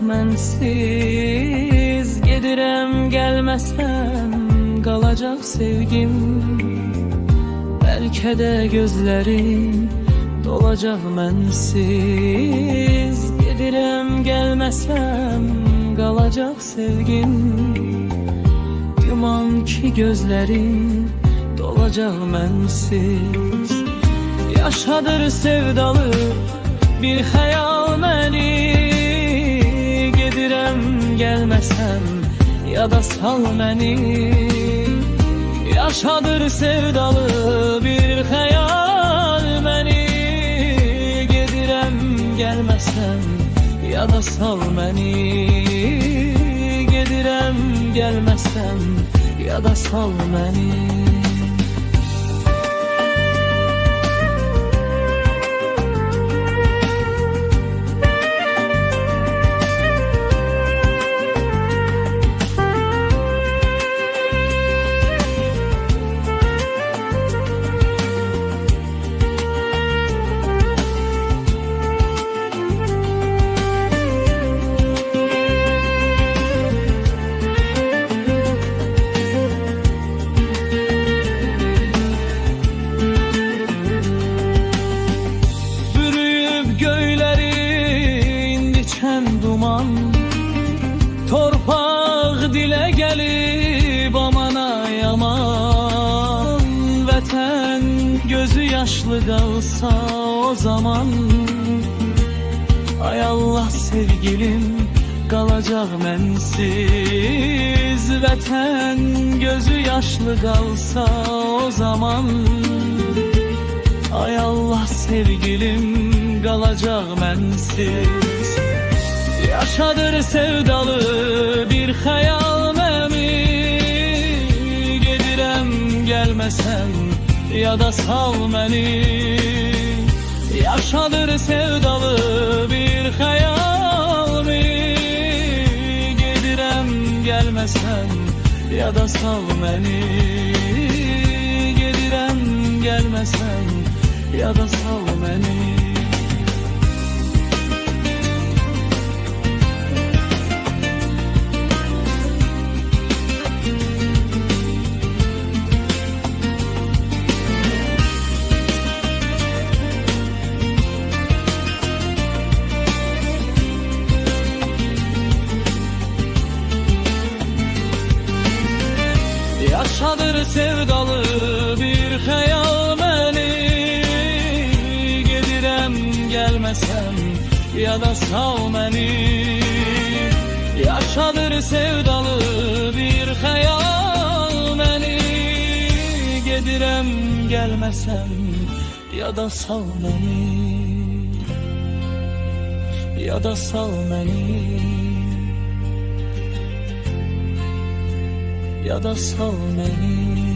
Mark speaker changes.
Speaker 1: mənsiz. Gedirəm gəlməsəm qalacaq sevgim. Bəlkə də gözlərim dolacaq mənsiz. Gedirəm gəlməsəm qalacaq sevgim. Güman ki gözlərim dolacaq mənsiz. Yaşadır sevdalı bir xəyal məni. Gedirəm gəlməsəm yada sal məni. Yaşadır sevdalı bir xəyal məni. Gedirəm gəlməsəm yada sal məni. Gedirəm gəlməsəm yada sal məni. Duman torpaq dilə gəlib amana yaman. Vətən gözü yaşlı qalsa o zaman. Ay Allah sevgilim qalacaq mənsiz. Vətən gözü yaşlı qalsa o zaman. Ay Allah sevgilim qalacaq mənsiz. Yaşadır sevdalı bir xəyal məni. Gedirəm gəlməsəm yada sal məni. Yaşadır sevdalı bir xəyal məni. Gedirəm gəlməsəm yada sal məni. Gedirəm gəlməsəm yada sal məni. Yaşadır sevdalı bir xəyal məni. Gedirəm gəlməsəm yada sal məni. Yaşadır sevdalı bir xəyal məni. Gedirəm gəlməsəm yada sal məni. Yada sal məni. Yada sal məni.